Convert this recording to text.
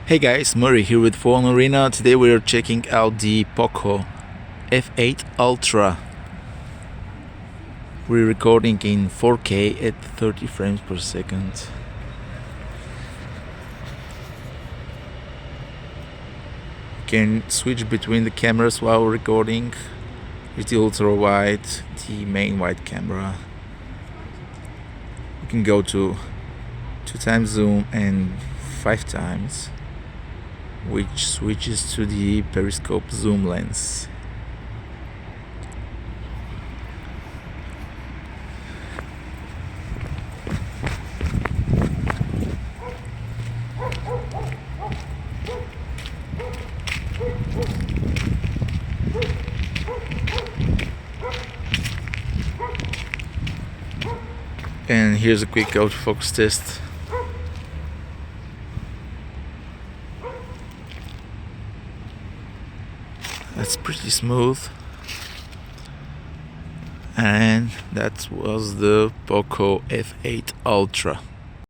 Hey guys, Murray here with PhoneArena. Today we are checking out the Poco F8 Ultra. We're recording in 4K at 30 frames per second. You can switch between the cameras while recording. Here's the ultra wide, the main wide camera. You can go to 2x zoom and 5x, which switches to the periscope zoom lens. And here's a quick autofocus test. That's pretty smooth. And that was the Poco F8 Ultra.